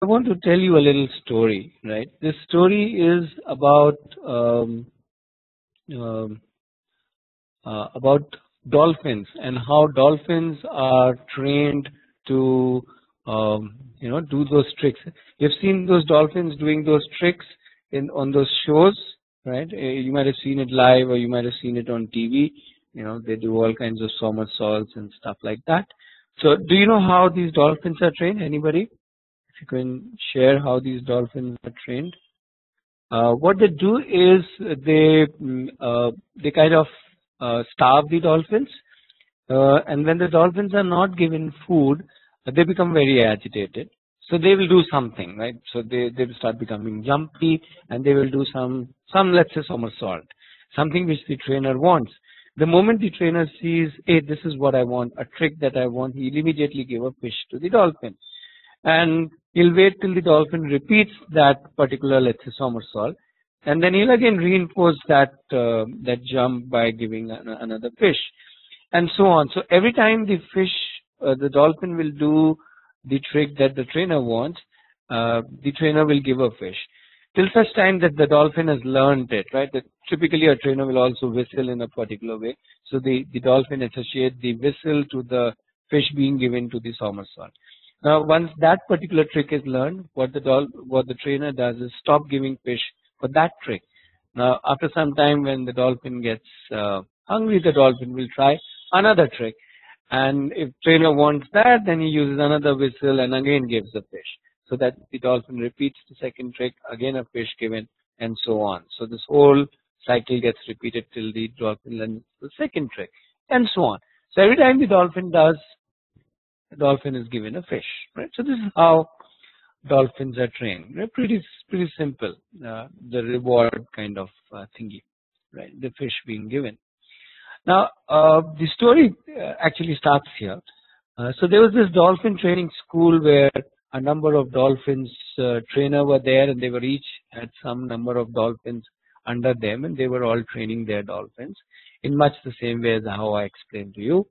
I want to tell you a little story, right? This story is um, about dolphins and how dolphins are trained to do those tricks. You've seen those dolphins doing those tricks in on those shows, right? You might have seen it live or you might have seen it on TV. They do all kinds of somersaults and stuff like that. So do you know how these dolphins are trained? Anybody? If you can share how these dolphins are trained. What they do is they kind of starve the dolphins, and when the dolphins are not given food, they become very agitated. So they will do something, right? So they will start becoming jumpy, and they will do some let's say somersault, something which the trainer wants. The moment the trainer sees, hey, this is what I want, a trick that I want, he'll immediately give a fish to the dolphin, and he'll wait till the dolphin repeats that particular let's say somersault, and then he'll again reinforce that jump by giving another fish, and so on. So every time the dolphin will do the trick that the trainer wants, the trainer will give a fish till such time that the dolphin has learned it, right? That typically a trainer will also whistle in a particular way, so the dolphin associates the whistle to the fish being given to the somersault. Now, once that particular trick is learned, what the trainer does is stop giving fish for that trick. Now, after some time, when the dolphin gets hungry, the dolphin will try another trick, and if trainer wants that, then he uses another whistle and again gives the fish, so that the dolphin repeats the second trick, again a fish given, and so on. So this whole cycle gets repeated till the dolphin learns the second trick, and so on. So every time the dolphin does, the dolphin is given a fish, right? So this is how dolphins are trained. They're pretty simple. The reward kind of thingy, right? The fish being given. Now, the story actually starts here. So there was this dolphin training school where a number of dolphins trainer were there, and they were each had some number of dolphins under them, and they were all training their dolphins in much the same way as how I explained to you.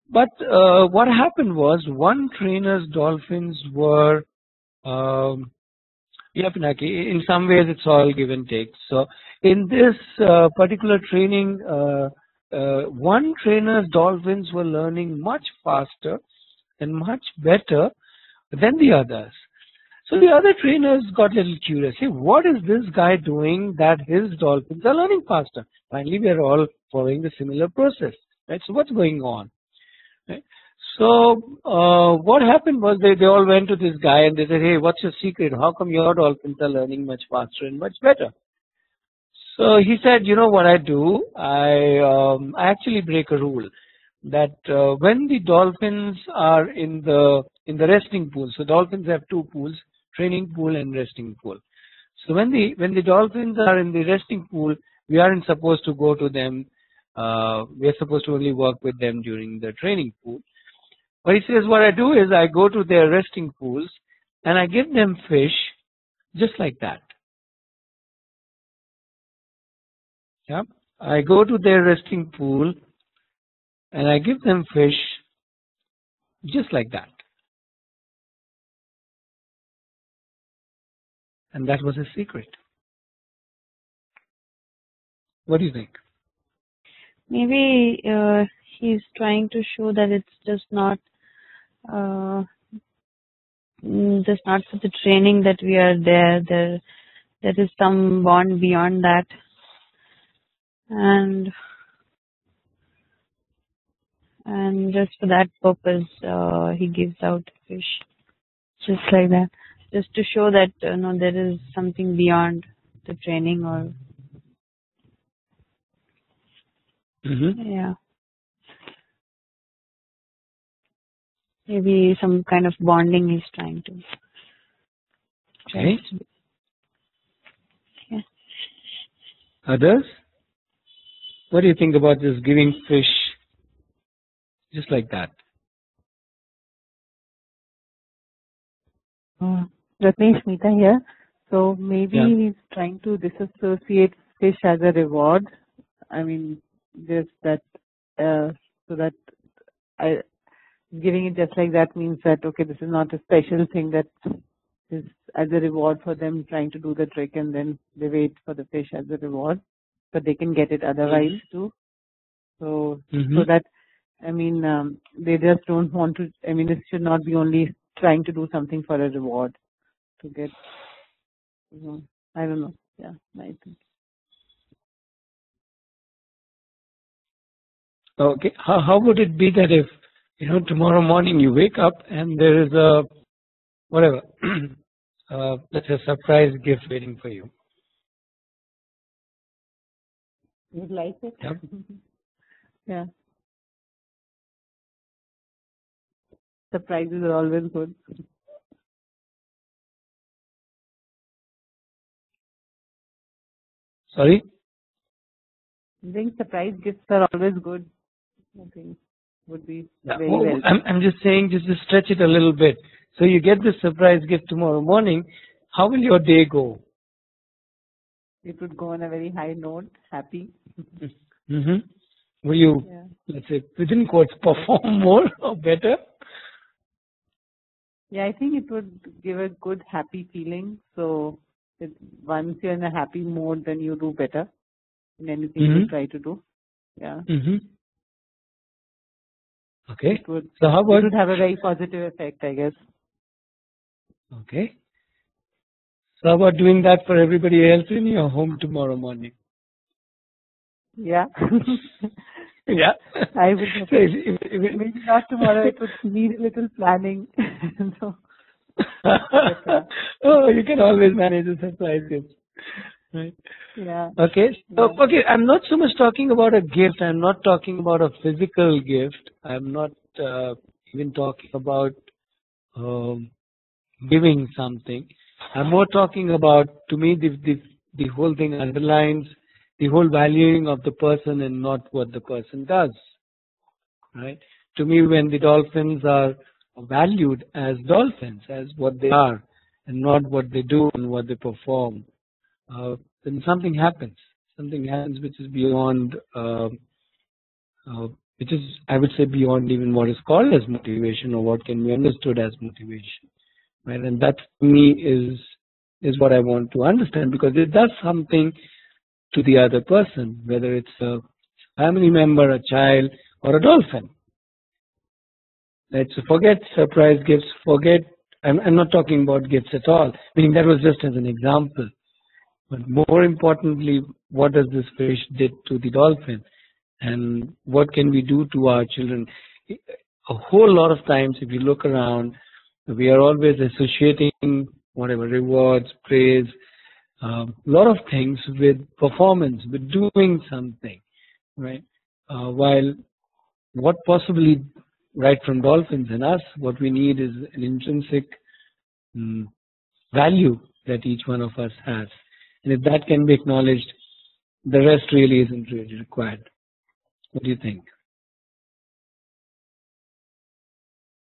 But what happened was one trainer's dolphins were, Pinaki, in some ways it's all give and take. So in this particular training, one trainer's dolphins were learning much faster and much better than the others. So the other trainers got a little curious. Hey, what is this guy doing that his dolphins are learning faster? Finally, we are all following the similar process, right? So what's going on? Right? So what happened was they all went to this guy and they said, hey, what's your secret? How come your dolphins are learning much faster and much better? So he said, you know what I do? I actually break a rule that when the dolphins are in the resting pool, so dolphins have two pools, training pool and resting pool. So when the dolphins are in the resting pool, we aren't supposed to go to them. We are supposed to only work with them during the training pool. But he says, what I do is I go to their resting pools and I give them fish just like that. Yeah, I go to their resting pool and I give them fish just like that. And that was his secret. What do you think? Maybe he's trying to show that it's just not for the training that we are there. There is some bond beyond that, and just for that purpose, he gives out fish just like that, just to show that no, there is something beyond the training, or yeah, maybe some kind of bonding he's trying to. Okay. Yeah. Others? What do you think about this giving fish just like that? Ratnesh Meeta here. So maybe he's trying to disassociate fish as a reward. I mean, just that, so that giving it just like that means that, okay, this is not a special thing that is as a reward for them trying to do the trick, and then they wait for the fish as a reward, but they can get it otherwise too. So that, I mean, they just don't want to. I mean, it should not be only trying to do something for a reward to get. I don't know. Yeah, I think. Okay. How would it be that if tomorrow morning you wake up and there is a whatever, let's say surprise gift waiting for you? You'd like it? Yep. Yeah. Surprises are always good. Sorry? I think surprise gifts are always good. I think would be very well. I'm just saying, just to stretch it a little bit. So you get this surprise gift tomorrow morning. How will your day go? It would go on a very high note, happy. Will you, let's say, within quotes, perform more or better? Yeah, I think it would give a good, happy feeling. So once you're in a happy mode, then you do better in anything you try to do. Yeah. Okay. It would, so how about, it would have a very positive effect, I guess. Okay. So how about doing that for everybody else in your home tomorrow morning? Yeah. Yeah. I would maybe not tomorrow. It would need a little planning. So, oh, you can always manage a surprise gift. Right. Yeah. Okay. So, okay, I'm not so much talking about a gift. I'm not talking about a physical gift. I'm not even talking about giving something. I'm more talking about, to me, the whole thing underlines the whole valuing of the person and not what the person does. Right? To me, when the dolphins are valued as dolphins, as what they are, and not what they do and what they perform, then something happens. Something happens which is beyond, which is, I would say, beyond even what is called as motivation or what can be understood as motivation. Right? And that, to me, is what I want to understand, because it does something to the other person, whether it's a family member, a child, or a dolphin. Right? So forget surprise gifts, I'm not talking about gifts at all, meaning that was just as an example. But more importantly, what does this fish did to the dolphin? And what can we do to our children? A whole lot of times, if you look around, we are always associating whatever rewards, praise, a lot of things with performance, with doing something, right? While what possibly, right from dolphins and us, what we need is an intrinsic value that each one of us has. And if that can be acknowledged, the rest really isn't really required. What do you think?